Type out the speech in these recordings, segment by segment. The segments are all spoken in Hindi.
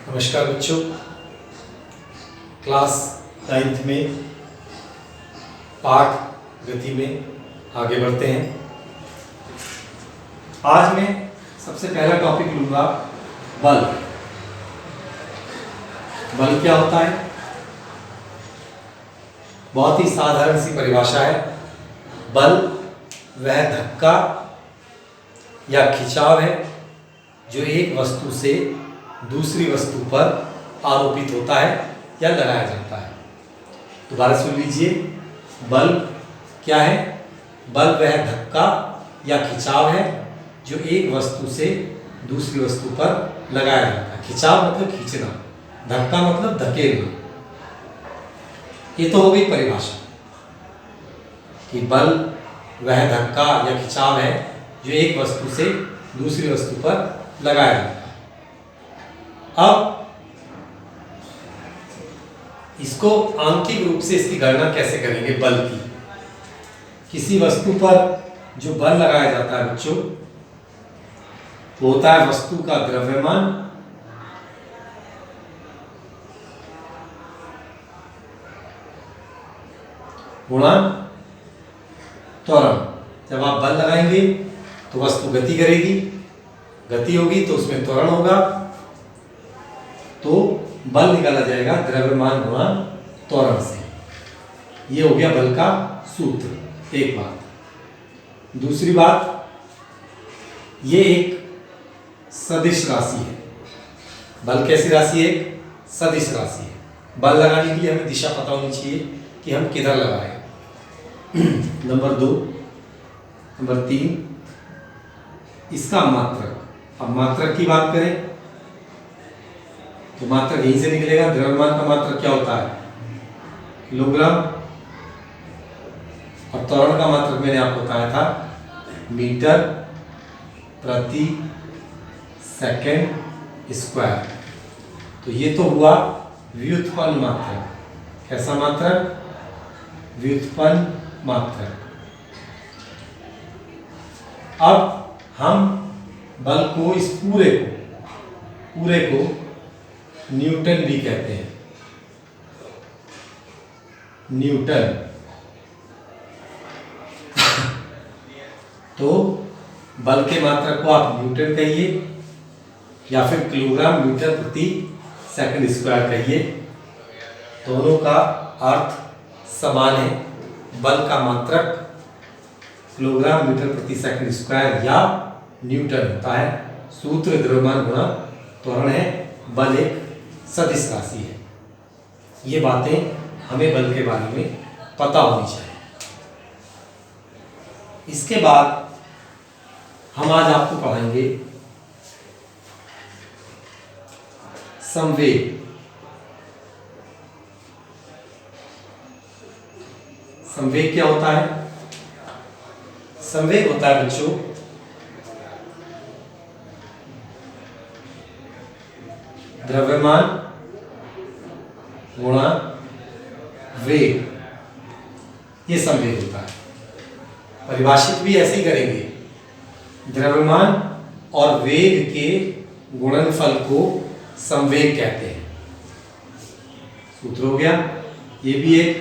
नमस्कार बच्चों, क्लास 9th में पाठ गति में आगे बढ़ते हैं। आज मैं सबसे पहला टॉपिक लूँगा बल। बल क्या होता है? बहुत ही साधारण सी परिभाषा है। बल वह धक्का या खिंचाव है जो एक वस्तु से दूसरी वस्तु पर आरोपित होता है या लगाया जाता है। दोबारा सुन लीजिए, बल क्या है? बल वह धक्का या खिंचाव है जो एक वस्तु से दूसरी वस्तु पर लगाया जाता है। खिंचाव मतलब खींचना, धक्का मतलब धकेलना। ये तो हो गई परिभाषा कि बल वह धक्का या खिंचाव है जो एक वस्तु से दूसरी वस्तु पर लगाया जाता है। अब इसको आंकिक रूप से इसकी गणना कैसे करेंगे बल की? किसी वस्तु पर जो बल लगाया जाता है बच्चों, वो होता है वस्तु का द्रव्यमान गुणा त्वरण। जब आप बल लगाएंगे तो वस्तु गति करेगी, गति होगी तो उसमें त्वरण होगा, तो बल निकाला जाएगा द्रव्यमान गुणा त्वरण से। ये हो गया बल का सूत्र। एक बात। दूसरी बात, ये एक सदिश राशि है। बल कैसी राशि है? सदिश राशि है। बल लगाने के लिए हमें दिशा पता होनी चाहिए कि हम किधर लगा रहे हैं। नंबर 2। नंबर 3, इसका मात्रक। अब मात्रक की बात करें तो मात्रक यहीं से निकलेगा। द्रव्यमान का मात्रक क्या होता है? किलोग्राम। और त्वरण का मात्रक मैंने आपको बताया था मीटर प्रति सेकंड स्क्वायर। तो ये तो हुआ व्युत्पन्न मात्रक। कैसा मात्रक? व्युत्पन्न मात्रक। अब हम बल को, इस पूरे को न्यूटन भी कहते हैं। न्यूटन। तो बल के मात्रक को आप न्यूटन कहिए या फिर किलोग्राम मीटर प्रति सेकंड स्क्वायर कहिए, दोनों का अर्थ समान है। बल का मात्रक किलोग्राम मीटर प्रति सेकंड स्क्वायर या न्यूटन होता है। सूत्र द्रव्यमान गुणा त्वरण है। बल एक सदिश राशि है। ये बातें हमें बल के बारे में पता होनी चाहिए। इसके बाद हम आज आपको पढ़ाएंगे संवेग। संवेग क्या होता है? संवेग होता है बच्चों द्रव्यमान गुणा वेग। ये संवेग होता है। परिभाषित भी ऐसे ही करेंगे। द्रव्यमान और वेग के गुणनफल को संवेग कहते हैं। सूत्र हो गया। ये भी एक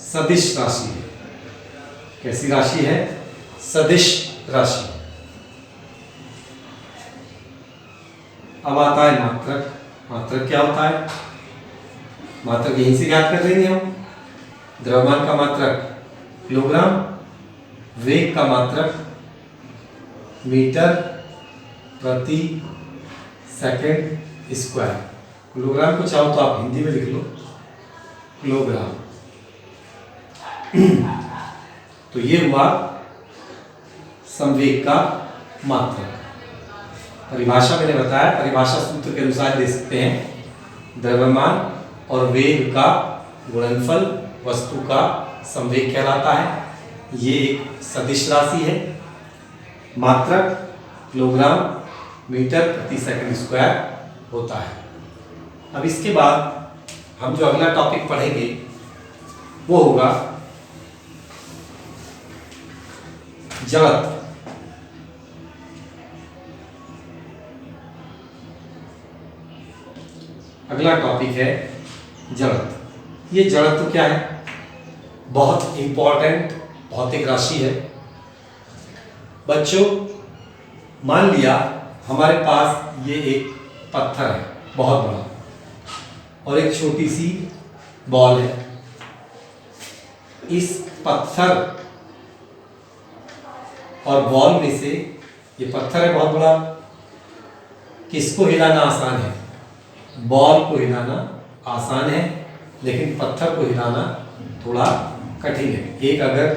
सदिश राशि है। कैसी राशि है? सदिश राशि। अब आता है मात्रक। मात्रक क्या होता है? मात्रक यहीं से ज्ञात कर लेंगे हम। द्रव्यमान का मात्रक किलोग्राम, वेग का मात्रक मीटर प्रति सेकंड स्क्वायर। किलोग्राम को चाहो तो आप हिंदी में लिख लो, किलोग्राम। तो ये हुआ संवेग का मात्रक। परिभाषा मैंने बताया, परिभाषा सूत्र के अनुसार दे सकते हैं। द्रव्यमान और वेग का गुणनफल वस्तु का संवेग कहलाता है। ये एक सदिश राशि है। मात्रक किलोग्राम मीटर प्रति सेकंड स्क्वायर होता है। अब इसके बाद हम जो अगला टॉपिक पढ़ेंगे वो होगा जड़त्व। अगला टॉपिक है जड़त्व। ये जड़त्व क्या है? बहुत इंपॉर्टेंट भौतिक राशि है। बच्चों, मान लिया हमारे पास ये एक पत्थर है बहुत बड़ा, और एक छोटी सी बॉल है। इस पत्थर और बॉल में से, ये पत्थर है बहुत बड़ा, किसको हिलाना आसान है? बॉल को हिलाना आसान है, लेकिन पत्थर को हिलाना थोड़ा कठिन है। एक अगर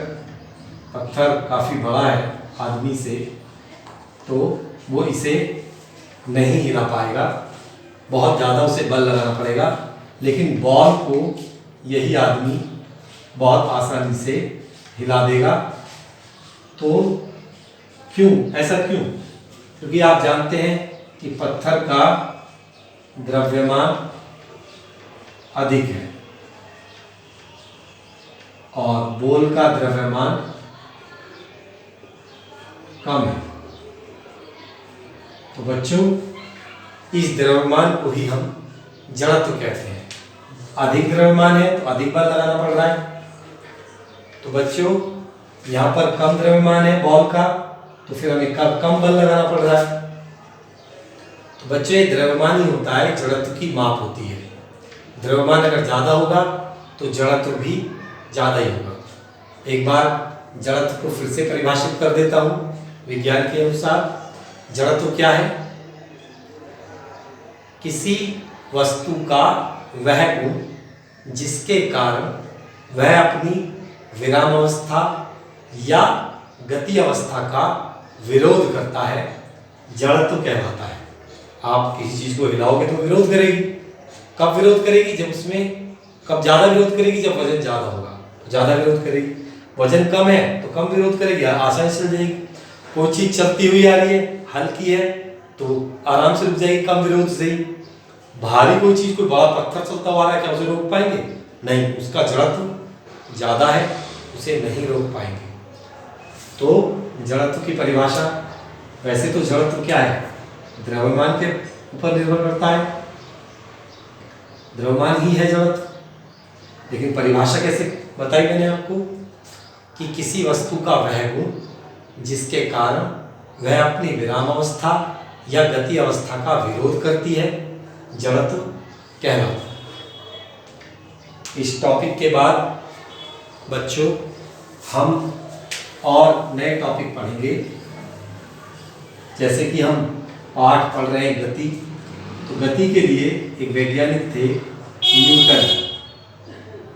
पत्थर काफ़ी बड़ा है आदमी से, तो वो इसे नहीं हिला पाएगा, बहुत ज़्यादा उसे बल लगाना पड़ेगा। लेकिन बॉल को यही आदमी बहुत आसानी से हिला देगा। तो क्यों ऐसा क्यों? क्योंकि आप जानते हैं कि पत्थर का द्रव्यमान अधिक है और बॉल का द्रव्यमान कम है। तो बच्चों, इस द्रव्यमान को ही हम जड़त्व कहते हैं। अधिक द्रव्यमान है तो अधिक बल लगाना पड़ रहा है। तो बच्चों, यहाँ पर कम द्रव्यमान है बॉल का, तो फिर हमें कम बल लगाना पड़ रहा है। तो बच्चों, ये द्रव्यमान ही होता है, जड़त्व की माप होती है। द्रव्यमान अगर ज़्यादा होगा तो जड़त्व भी ज़्यादा ही होगा। एक बार जड़त्व को फिर से परिभाषित कर देता हूँ विज्ञान के अनुसार। जड़त्व क्या है? किसी वस्तु का वह गुण जिसके कारण वह अपनी विराम अवस्था या गति अवस्था का विरोध करता है, जड़त्व कहलाता है। आप किसी चीज को हिलाओगे तो विरोध करेगी। कब विरोध करेगी? जब उसमें, कब ज्यादा विरोध करेगी? जब वजन ज्यादा होगा तो ज्यादा विरोध करेगी। वजन कम है तो कम विरोध करेगी, आसानी से चल जाएगी। कोई चीज चलती हुई आ रही है, हल्की है, तो आराम से रुक जाएगी, कम विरोध से ही। भारी कोई चीज, कोई बड़ा पत्थर चलता हुआ आ रहा है, क्या उसे रोक पाएंगे? नहीं, उसका जड़त्व ज्यादा है, उसे नहीं रोक पाएंगे। तो जड़त्व की परिभाषा, वैसे तो जड़त्व क्या है? द्रव्यमान के ऊपर निर्भर करता है, द्रव्यमान ही है जड़त्व। लेकिन परिभाषा कैसे बताई मैंने आपको? कि किसी वस्तु का वह गुण जिसके कारण वह अपनी विराम अवस्था या गति अवस्था का विरोध करती है, जड़त्व कहलाता है। इस टॉपिक के बाद बच्चों हम और नए टॉपिक पढ़ेंगे। जैसे कि हम पाठ पढ़ रहे हैं गति, तो गति के लिए एक वैज्ञानिक थे न्यूटन।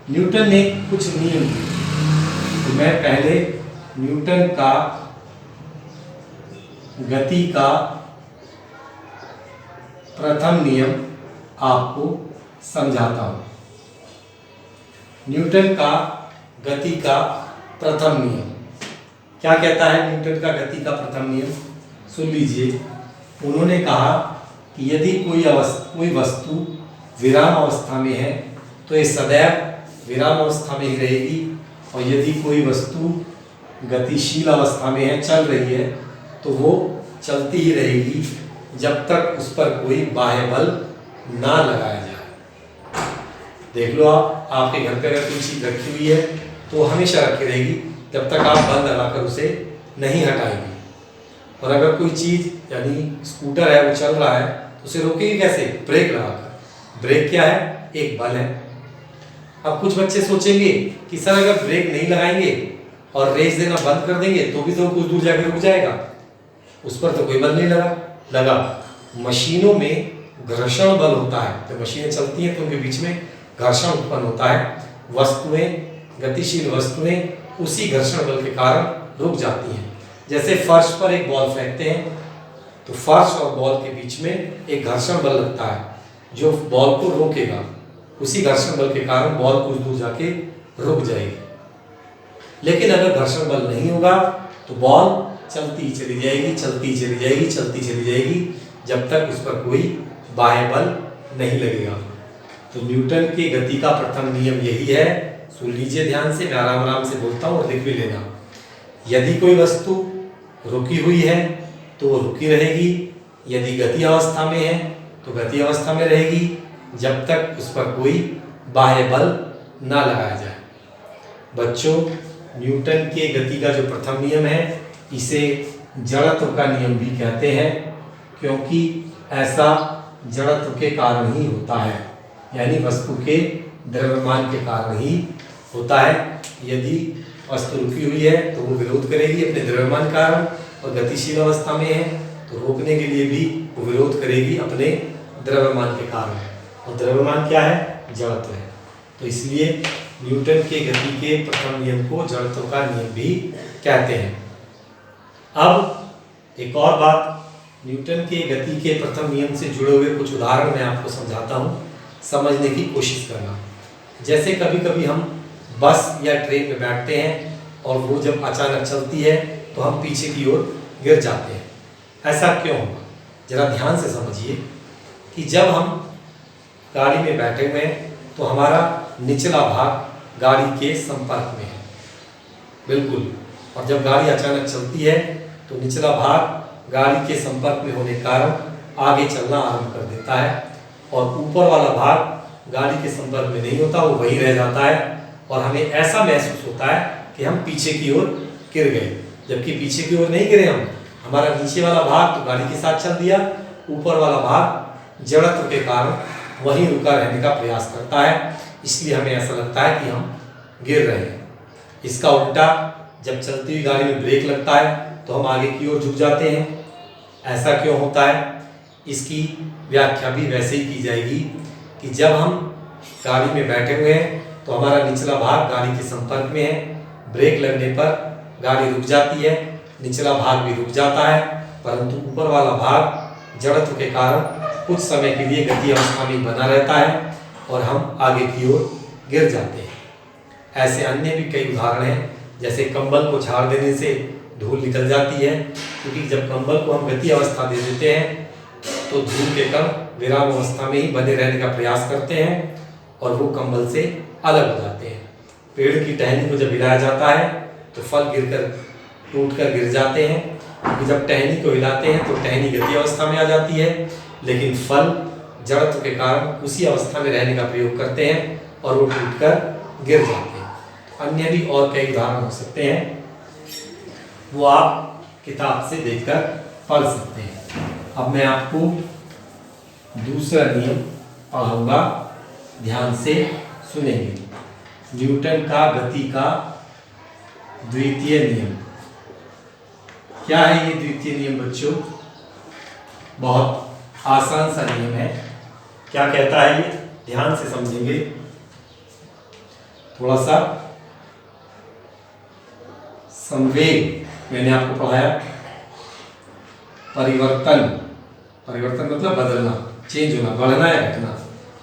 न्यूटन ने कुछ नियम दिए। तो मैं पहले न्यूटन का गति का प्रथम नियम आपको समझाता हूं। न्यूटन का गति का प्रथम नियम क्या कहता है? न्यूटन का गति का प्रथम नियम सुन लीजिए। उन्होंने कहा कि यदि कोई वस्तु विराम अवस्था में है तो ये सदैव विराम अवस्था में ही रहेगी, और यदि कोई वस्तु गतिशील अवस्था में है, चल रही है, तो वो चलती ही रहेगी जब तक उस पर कोई बाह्य बल ना लगाया जाए। देख लो, आपके घर पे अगर कोई चीज रखी हुई है तो हमेशा रखी रहेगी जब तक आप बल लगाकर उसे नहीं हटाएंगे। और अगर कोई चीज, यानी स्कूटर है, वो चल रहा है, तो उसे रोकेंगे कैसे? ब्रेक लगाकर। ब्रेक क्या है? एक बल है। अब कुछ बच्चे सोचेंगे कि सर अगर ब्रेक नहीं लगाएंगे और रेस देना बंद कर देंगे तो भी तो कुछ दूर जाकर रुक जाएगा, उस पर तो कोई बल नहीं लगा। मशीनों में घर्षण बल होता है, तो मशीनें चलती हैं तो उनके बीच में घर्षण उत्पन्न होता है। वस्तुएं, गतिशील वस्तुएं उसी घर्षण बल के कारण रुक जाती हैं। जैसे फर्श पर एक बॉल फेंकते हैं तो फर्श और बॉल के बीच में एक घर्षण बल लगता है जो बॉल को रोकेगा। उसी घर्षण बल के कारण बॉल कुछ दूर जाके रुक जाएगी। लेकिन अगर घर्षण बल नहीं होगा तो बॉल चलती चली जाएगी, चलती चली जाएगी, चलती चली जाएगी, जब तक उस पर कोई बाह्य बल नहीं लगेगा। तो न्यूटन की गति का प्रथम नियम यही है। सुन लीजिए ध्यान से, मैं आराम आराम से बोलता हूँ और लिख भी लेना। यदि कोई वस्तु रुकी हुई है तो वो रुकी रहेगी, यदि गति अवस्था में है तो गति अवस्था में रहेगी, जब तक उस पर कोई बाह्य बल ना लगाया जाए। बच्चों, न्यूटन के गति का जो प्रथम नियम है इसे जड़त्व का नियम भी कहते हैं, क्योंकि ऐसा जड़त्व के कारण ही होता है, यानी वस्तु के द्रव्यमान के कारण ही होता है। यदि वस्तु रुकी हुई है तो वो विरोध करेगी अपने द्रव्यमान कारण, और गतिशील अवस्था में है तो रोकने के लिए भी वो विरोध करेगी अपने द्रव्यमान के कारण, और द्रव्यमान क्या है? जड़त्व है। तो इसलिए न्यूटन के गति के प्रथम नियम को जड़त्व का नियम भी कहते हैं। अब एक और बात, न्यूटन के गति के प्रथम नियम से जुड़े हुए कुछ उदाहरण मैं आपको समझाता हूँ, समझने की कोशिश करना। जैसे कभी कभी हम बस या ट्रेन में बैठते हैं और वो जब अचानक चलती है तो हम पीछे की ओर गिर जाते हैं। ऐसा क्यों होगा? जरा ध्यान से समझिए कि जब हम गाड़ी में बैठे हुए हैं तो हमारा निचला भाग गाड़ी के संपर्क में है, बिल्कुल, और जब गाड़ी अचानक चलती है तो निचला भाग गाड़ी के संपर्क में होने के कारण आगे चलना आरंभ कर देता है, और ऊपर वाला भाग गाड़ी के संपर्क में नहीं होता, वो वहीं रह जाता है, और हमें ऐसा महसूस होता है कि हम पीछे की ओर गिर गए, जबकि पीछे की ओर नहीं गिरे हम। हमारा नीचे वाला भाग तो गाड़ी के साथ चल दिया, ऊपर वाला भाग जड़त्व के कारण वहीं रुका रहने का प्रयास करता है, इसलिए हमें ऐसा लगता है कि हम गिर रहे हैं। इसका उल्टा, जब चलती हुई गाड़ी में ब्रेक लगता है तो हम आगे की ओर झुक जाते हैं। ऐसा क्यों होता है? इसकी व्याख्या भी वैसे ही की जाएगी कि जब हम गाड़ी में बैठे हुए हैं तो हमारा निचला भाग गाड़ी के संपर्क में है, ब्रेक लगने पर गाड़ी रुक जाती है, निचला भाग भी रुक जाता है, परंतु ऊपर वाला भाग जड़त्व के कारण कुछ समय के लिए गति अवस्था में बना रहता है और हम आगे की ओर गिर जाते हैं। ऐसे अन्य भी कई उदाहरण हैं, जैसे कंबल को झाड़ देने से धूल निकल जाती है, क्योंकि जब कंबल को हम गति अवस्था दे देते हैं तो धूल के कण विराम अवस्था में ही बने रहने का प्रयास करते हैं और वो कंबल से अलग हो जाते हैं। पेड़ की टहनी को जब हिलाया जाता है तो फल टूटकर गिर जाते हैं, क्योंकि जब टहनी को हिलाते हैं तो टहनी गति अवस्था में आ जाती है, लेकिन फल जड़त्व के कारण उसी अवस्था में रहने का प्रयोग करते हैं और वो टूटकर गिर जाते हैं। अन्य भी और कई उदाहरण हो सकते हैं, वो आप किताब से देखकर पढ़ सकते हैं। अब मैं आपको दूसरा नियम पढ़ाऊंगा, ध्यान से सुनेंगे। न्यूटन का गति का द्वितीय नियम। क्या है ये द्वितीय नियम बच्चों? बहुत आसान सा नियम है। क्या कहता है ये? ध्यान से समझेंगे, थोड़ा सा। संवेग मैंने आपको पढ़ाया, परिवर्तन मतलब बदलना, चेंज होना, बढ़ना या घटना।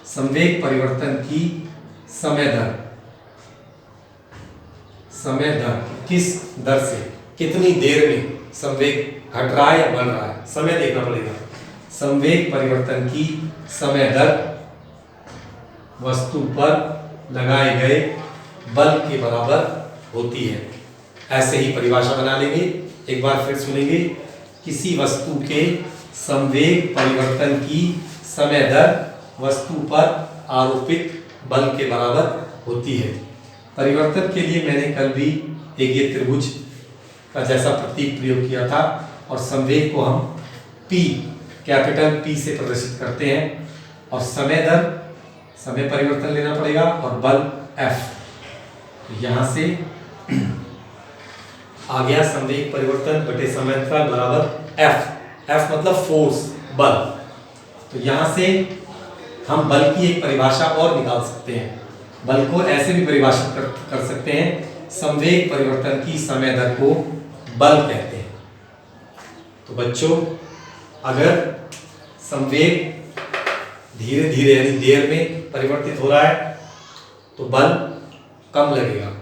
संवेग परिवर्तन की समय दर किस दर से, कितनी देर में संवेग घट रहा है या बढ़ रहा है, समय देखना पड़ेगा। संवेग परिवर्तन की समय दर वस्तु पर लगाए गए बल के बराबर होती है। ऐसे ही परिभाषा बना लेंगे, एक बार फिर सुनेंगे। किसी वस्तु के संवेग परिवर्तन की समय दर वस्तु पर आरोपित बल के बराबर होती है। परिवर्तन के लिए मैंने कल भी एक ये त्रिभुज का जैसा प्रतीक प्रयोग किया था, और संवेग को हम P, कैपिटल P से प्रदर्शित करते हैं, और समय परिवर्तन लेना पड़ेगा, और बल F। तो यहाँ से आ गया संवेग परिवर्तन बटे समय अंतराल बराबर F मतलब फोर्स, बल। तो यहाँ से हम बल की एक परिभाषा और निकाल सकते हैं। बल को ऐसे भी परिभाषित कर सकते हैं, संवेग परिवर्तन की समय दर को बल कहते हैं। तो बच्चों, अगर संवेग धीरे धीरे यानी देर में परिवर्तित हो रहा है तो बल कम लगेगा,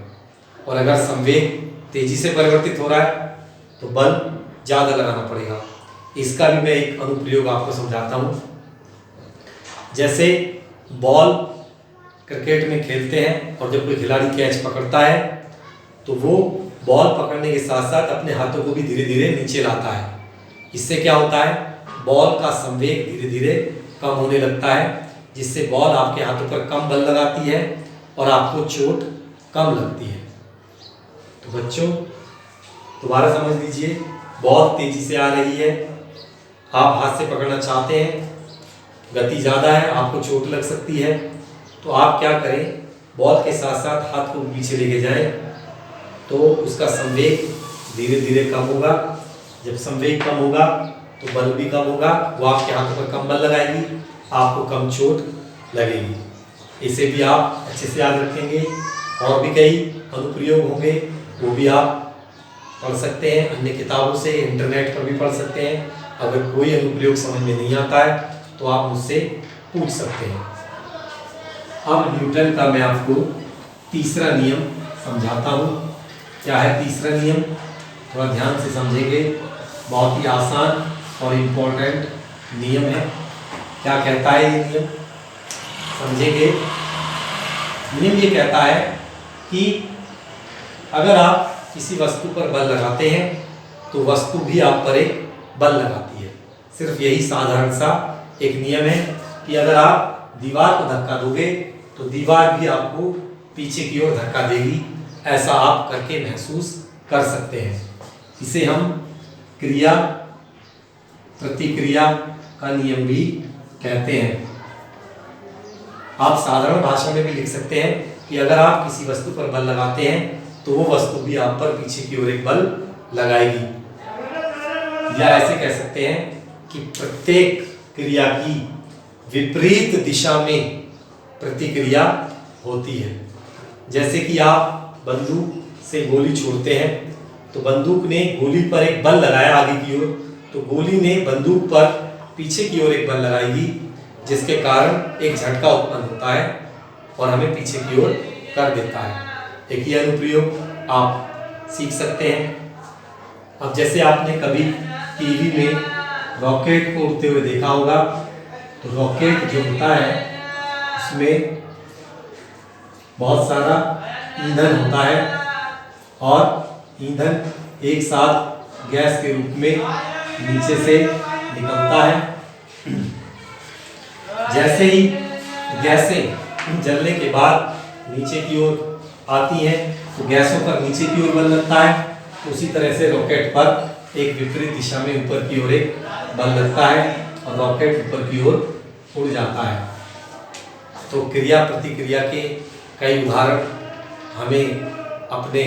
और अगर संवेग तेजी से परिवर्तित हो रहा है तो बल ज़्यादा लगाना पड़ेगा। इसका भी मैं एक अनुप्रयोग आपको समझाता हूँ। जैसे बॉल क्रिकेट में खेलते हैं और जब कोई खिलाड़ी कैच पकड़ता है तो वो बॉल पकड़ने के साथ साथ अपने हाथों को भी धीरे धीरे नीचे लाता है। इससे क्या होता है? बॉल का संवेग धीरे धीरे कम होने लगता है, जिससे बॉल आपके हाथों पर कम बल लगाती है और आपको चोट कम लगती है। तो बच्चों दोबारा समझ लीजिए, बॉल तेजी से आ रही है, आप हाथ से पकड़ना चाहते हैं, गति ज़्यादा है, आपको चोट लग सकती है, तो आप क्या करें, बॉल के साथ साथ हाथ को पीछे लेके जाएं, तो उसका संवेग धीरे धीरे कम होगा। जब संवेग कम होगा तो बल भी कम होगा, वो आपके हाथों पर कम बल लगाएगी, आपको कम चोट लगेगी। इसे भी आप अच्छे से याद रखेंगे। और भी कई अनुप्रयोग होंगे, वो भी आप पढ़ सकते हैं अन्य किताबों से, इंटरनेट पर भी पढ़ सकते हैं। अगर कोई अनुप्रयोग समझ में नहीं आता है तो आप मुझसे पूछ सकते हैं। अब न्यूटन का मैं आपको तीसरा नियम समझाता हूँ। क्या है तीसरा नियम, थोड़ा ध्यान से समझेंगे, बहुत ही आसान और इम्पोर्टेंट नियम है। क्या कहता है ये नियम, समझेंगे। नियम ये कहता है कि अगर आप किसी वस्तु पर बल लगाते हैं तो वस्तु भी आप पर एक बल लगाती है। सिर्फ यही साधारण सा एक नियम है कि अगर आप दीवार को धक्का दोगे तो दीवार भी आपको पीछे की ओर धक्का देगी। ऐसा आप करके महसूस कर सकते हैं। इसे हम क्रिया प्रतिक्रिया का नियम भी कहते हैं। आप साधारण भाषा में भी लिख सकते हैं कि अगर आप किसी वस्तु पर बल लगाते हैं तो वो वस्तु भी आप पर पीछे की ओर एक बल लगाएगी। या ऐसे कह सकते हैं कि प्रत्येक क्रिया की विपरीत दिशा में प्रतिक्रिया होती है। जैसे कि आप बंदूक से गोली छोड़ते हैं तो बंदूक ने गोली पर एक बल लगाया आगे की ओर, तो गोली ने बंदूक पर पीछे की ओर एक बल लगाएगी, जिसके कारण एक झटका उत्पन्न होता है और हमें पीछे की ओर कर देता है। एक ही अनुप्रयोग आप सीख सकते हैं। अब जैसे आपने कभी टीवी में रॉकेट को उड़ते हुए देखा होगा, तो रॉकेट जो होता है उसमें बहुत सारा ईंधन होता है और ईंधन एक साथ गैस के रूप में नीचे से निकलता है। जैसे ही गैसें जलने के बाद नीचे की ओर आती हैं तो गैसों पर नीचे की ओर बल लगता है। उसी तरह से रॉकेट पर एक विपरीत दिशा में ऊपर की ओर एक बल लगता है और रॉकेट ऊपर की ओर उड़ जाता है। तो क्रिया प्रतिक्रिया के कई उदाहरण हमें अपने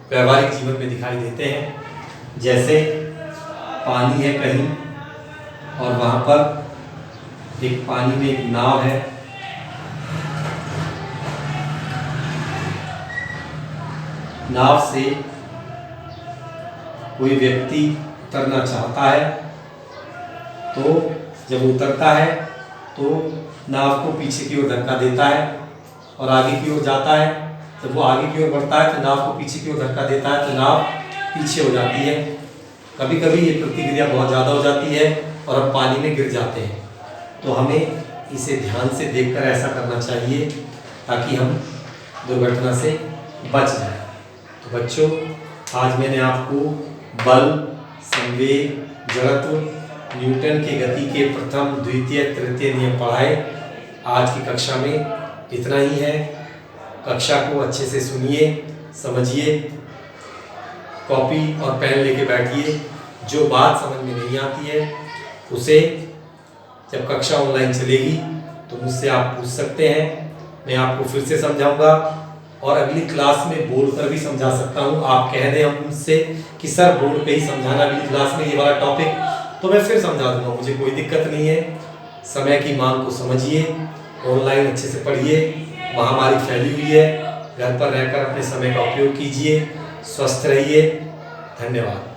व्यवहारिक जीवन में दिखाई देते हैं। जैसे पानी है कहीं और वहाँ पर एक पानी में एक नाव है, नाव से कोई व्यक्ति उतरना चाहता है, तो जब उतरता है तो नाव को पीछे की ओर धक्का देता है और आगे की ओर जाता है। जब वो आगे की ओर बढ़ता है तो नाव को पीछे की ओर धक्का देता है तो नाव पीछे हो जाती है। कभी कभी ये प्रतिक्रिया बहुत ज़्यादा हो जाती है और हम पानी में गिर जाते हैं। तो हमें इसे ध्यान से देखकर ऐसा करना चाहिए ताकि हम दुर्घटना से बच जाएं। तो बच्चों, आज मैंने आपको बल, संवेग, जड़त्व, न्यूटन की गति के प्रथम, द्वितीय, तृतीय नियम पढ़ाए। आज की कक्षा में इतना ही है। कक्षा को अच्छे से सुनिए, समझिए, कॉपी और पेन लेके बैठिए। जो बात समझ में नहीं आती है उसे जब कक्षा ऑनलाइन चलेगी तो मुझसे आप पूछ सकते हैं, मैं आपको फिर से समझाऊंगा और अगली क्लास में बोर्ड पर भी समझा सकता हूं। आप कह दें हम मुझसे कि सर बोर्ड पे ही समझाना अगली क्लास में ये वाला टॉपिक, तो मैं फिर समझा दूंगा, मुझे कोई दिक्कत नहीं है। समय की मांग को समझिए, ऑनलाइन अच्छे से पढ़िए, महामारी फैली हुई है, घर पर रहकर अपने समय का उपयोग कीजिए। स्वस्थ रहिए। धन्यवाद।